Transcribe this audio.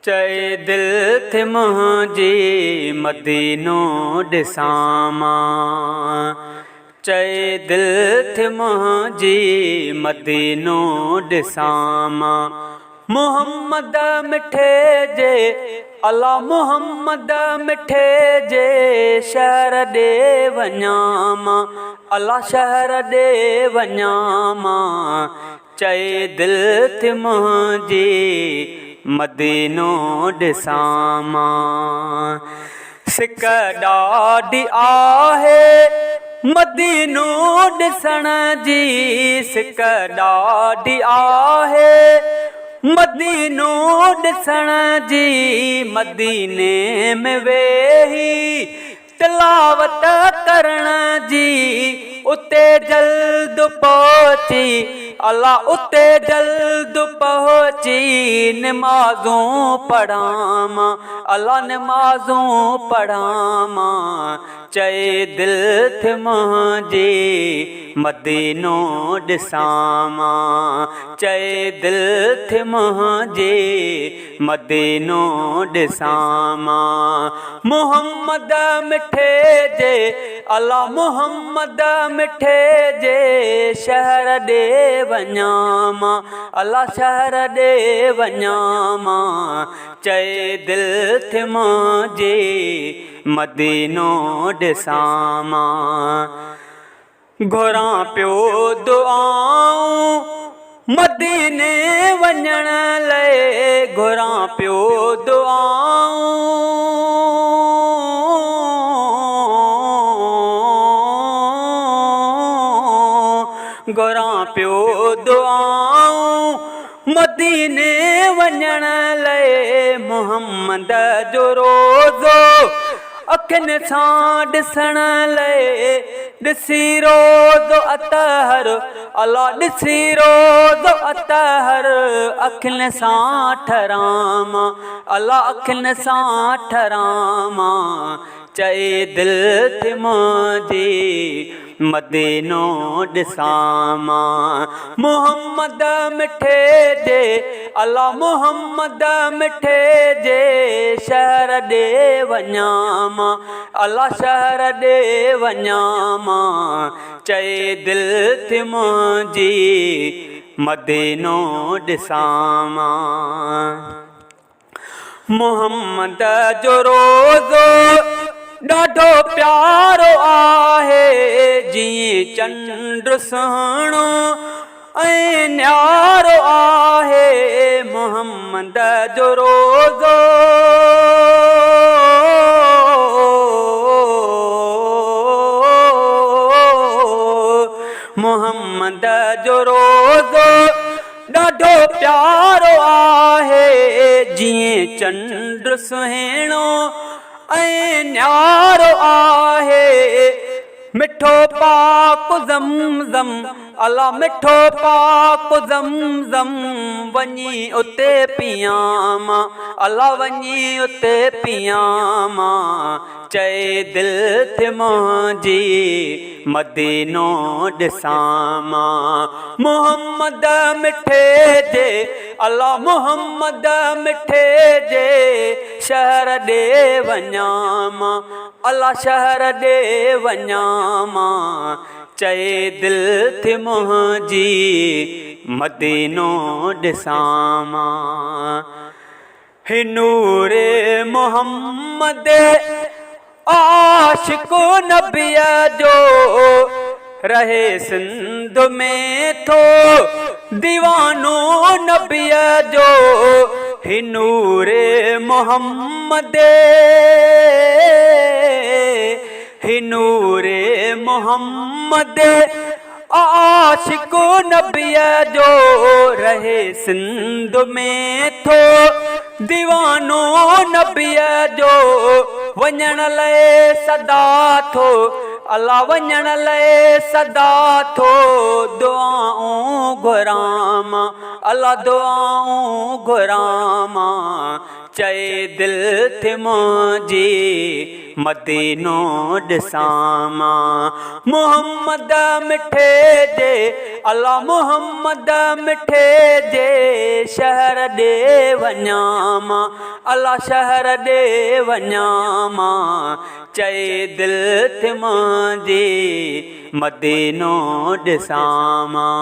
चए दिल थे मुंहिंजी मदीनो ॾिसां चए दिल थे मुंहिंजी मदीनो ॾिसां मोहम्मद मिठे जे अल्लाह मोहम्मद मिठे जे शहर ॾे वञां अल्लाह शहर ॾे वञां चए दिल थे मुंहिंजी मदीनो ॾिसां सिक ॾाढी आहे मदीनो ॾिसण जी सिक ॾाढी आहे मदीनो ॾिसण जी मदीने में वेही तिलावत करण जी उते जल्द पहुची अल्लाह उते जल्द पहुची नमाज़ूं पढ़ां अल्लाह नमाज़ूं पढ़ां चए दिल थे मुंहिंजी मदीनो ॾिसां चए दिल थे मुंहिंजी मदीनो ॾिसां मोहम्मद मिठे जे अल्लाह मोहम्मद मिठे जे शहर ॾे वञां अल्लाह शहर ॾे वञां चए दिल थे मुंहिंजी मदीनो ॾिसां घुरां पियो दुआऊं मदीने वञण लाइ घुरां पियो दुआऊं घुरां पियो दुआऊं मदीने वञण लाइ मोहम्मद जो रोज़ो अखियुनि सां ॾिसण लाइ ॾिसी रोज़ो अतहर अल्लाह ॾिसी रोज़ो अतहर अखियुनि सां ठरां अल्लाह अखियुनि सां ठरां चए दिल थे मुंहिंजी मदीनो ॾिसां मोहम्मद मिठे जे अल्लाह मोहम्मद मिठे जे शहर ॾे वञां अल्लाह शहर ॾे वञां चए दिल थे मुंहिंजी मदीनो ॾिसां मोहम्मद जो रोज़ो ॾाढो प्यारो आहे जीअं चंड सुहिणो ऐं न्यारो आहे मोहम्मद जो रोज़ो मोहम्मद जो रोज़ो ॾाढो प्यारो आहे जीअं चंड सुहिणो ऐं न्यारो आहे मिठो पाक ज़मज़म अल्लाह मिठो पाक ज़मज़म वञी उते पियां अल्लाह वञी उते पियां चए दिल थे मुंहिंजी मदीनो ॾिसां मोहम्मद मिठे जे अल्लाह मोहम्मद मिठे जे शहर ॾे वञां अल्लाह शहर ॾे वञां चए दिल थे मुंहिंजी मदीनो ॾिसां हे नूरे मोहम्मद आशिक़ नबीअ जो रहे सिंध में थो दीवानो नबीअ जो हे नूरे मोहम्मद हे नूरे मोहम्मद आशिक़ नबीअ जो रहे सिंध में थो दीवानो नबीअ जो वञण लाइ सदा थो अल्लाह वञण लाइ सदा थो दुआऊं घुरां अल्लाह दुआऊं घुरां चए दिल थे मुंहिंजी मदीनो ॾिसां मां। मोहम्मद मिठे जे अल्लाह मोहम्मद मिठे जे शहर ॾे वञां मां, अल्लाह शहर ॾे वञां मां। चए दिल थे मुंहिंजी मदीनो ॾिसां मां।